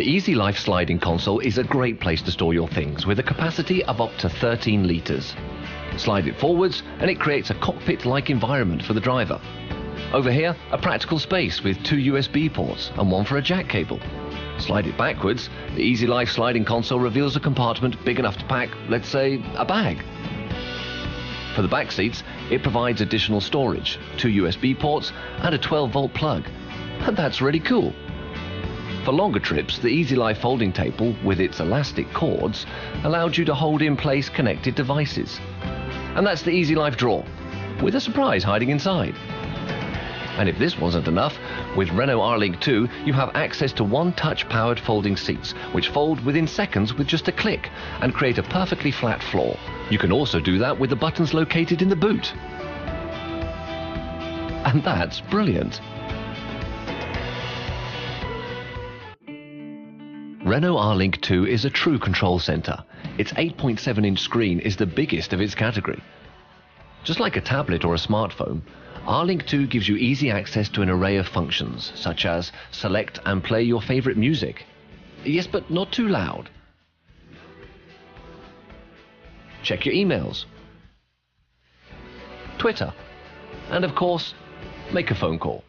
The Easy Life sliding console is a great place to store your things with a capacity of up to 13 litres. Slide it forwards and it creates a cockpit-like environment for the driver. Over here, a practical space with 2 USB ports and one for a jack cable. Slide it backwards, the Easy Life sliding console reveals a compartment big enough to pack, let's say, a bag. For the back seats, it provides additional storage, 2 USB ports and a 12-volt plug. And that's really cool. For longer trips, the Easy Life folding table, with its elastic cords, allowed you to hold in place connected devices. And that's the Easy Life drawer, with a surprise hiding inside. And if this wasn't enough, with Renault R-Link 2, you have access to one-touch powered folding seats, which fold within seconds with just a click and create a perfectly flat floor. You can also do that with the buttons located in the boot. And that's brilliant. Renault R-Link 2 is a true control centre. Its 8.7-inch screen is the biggest of its category. Just like a tablet or a smartphone, R-Link 2 gives you easy access to an array of functions, such as select and play your favourite music. Yes, but not too loud. Check your emails. Twitter. And of course, make a phone call.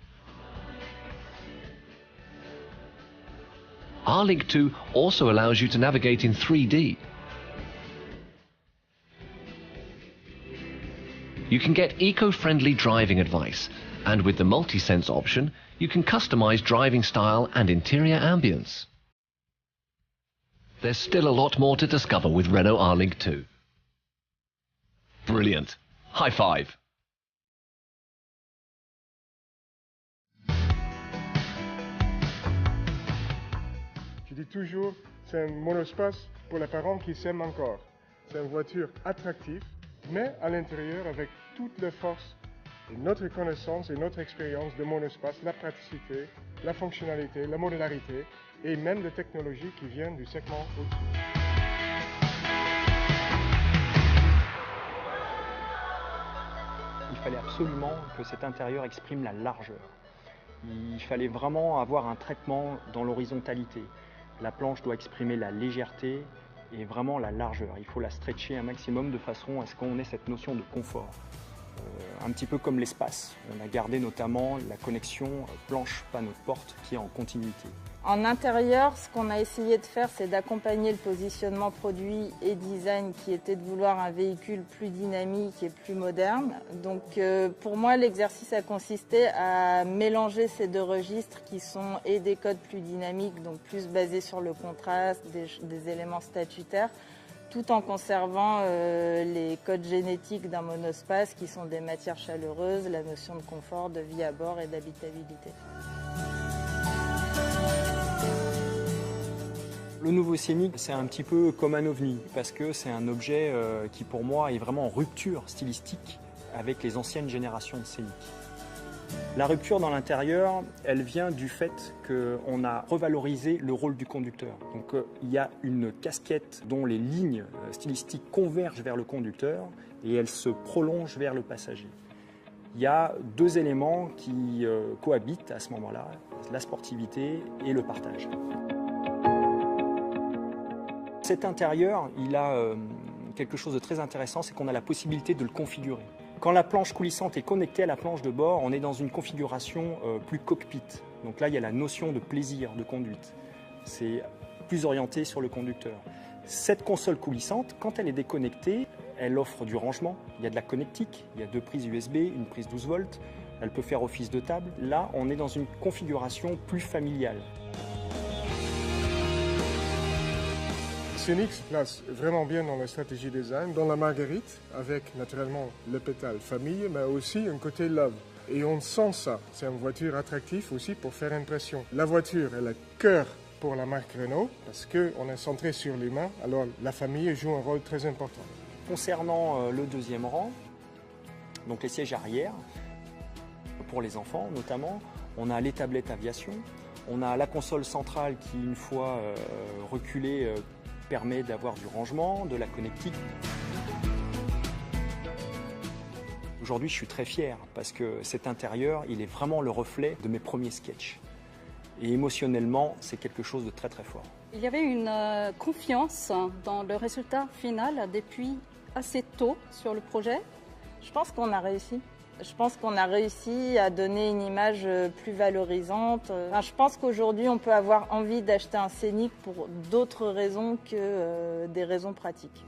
R-Link 2 also allows you to navigate in 3D. You can get eco-friendly driving advice, and with the multi-sense option, you can customize driving style and interior ambience. There's still a lot more to discover with Renault R-Link 2. Brilliant. High five. Je dis toujours, c'est un monospace pour les parents qui s'aiment encore. C'est une voiture attractive, mais à l'intérieur avec toutes les forces et notre connaissance et notre expérience de monospace, la praticité, la fonctionnalité, la modularité et même les technologies qui viennent du segment au-dessus. Il fallait absolument que cet intérieur exprime la largeur. Il fallait vraiment avoir un traitement dans l'horizontalité. La planche doit exprimer la légèreté et vraiment la largeur. Il faut la stretcher un maximum de façon à ce qu'on ait cette notion de confort. Un petit peu comme l'espace. On a gardé notamment la connexion planche-panneau de porte qui est en continuité. En intérieur, ce qu'on a essayé de faire, c'est d'accompagner le positionnement produit et design qui était de vouloir un véhicule plus dynamique et plus moderne. Donc pour moi, l'exercice a consisté à mélanger ces deux registres qui sont et des codes plus dynamiques, donc plus basés sur le contraste, des éléments statutaires, tout en conservant les codes génétiques d'un monospace qui sont des matières chaleureuses, la notion de confort, de vie à bord et d'habitabilité. Le nouveau Scénic, c'est un petit peu comme un ovni, parce que c'est un objet qui, pour moi, est vraiment en rupture stylistique avec les anciennes générations de Scénic. La rupture dans l'intérieur, elle vient du fait qu'on a revalorisé le rôle du conducteur. Donc il y a une casquette dont les lignes stylistiques convergent vers le conducteur et elles se prolongent vers le passager. Il y a deux éléments qui cohabitent à ce moment-là, la sportivité et le partage. Cet intérieur, il a quelque chose de très intéressant, c'est qu'on a la possibilité de le configurer. Quand la planche coulissante est connectée à la planche de bord, on est dans une configuration plus cockpit. Donc là, il y a la notion de plaisir, de conduite. C'est plus orienté sur le conducteur. Cette console coulissante, quand elle est déconnectée, elle offre du rangement. Il y a de la connectique, il y a 2 prises USB, une prise 12 volts. Elle peut faire office de table. Là, on est dans une configuration plus familiale. Scénic se place vraiment bien dans la stratégie design, dans la Marguerite, avec naturellement le pétale famille, mais aussi un côté love. Et on sent ça. C'est une voiture attractive aussi pour faire impression. La voiture est le cœur pour la marque Renault, parce qu'on est centré sur l'humain, alors la famille joue un rôle très important. Concernant le deuxième rang, donc les sièges arrière, pour les enfants notamment, on a les tablettes aviation, on a la console centrale qui, une fois reculée, permet d'avoir du rangement, de la connectique. Aujourd'hui, je suis très fier parce que cet intérieur, il est vraiment le reflet de mes premiers sketchs. Et émotionnellement, c'est quelque chose de très très fort. Il y avait une confiance dans le résultat final depuis assez tôt sur le projet. Je pense qu'on a réussi. Je pense qu'on a réussi à donner une image plus valorisante. Enfin, je pense qu'aujourd'hui, on peut avoir envie d'acheter un Scénic pour d'autres raisons que des raisons pratiques.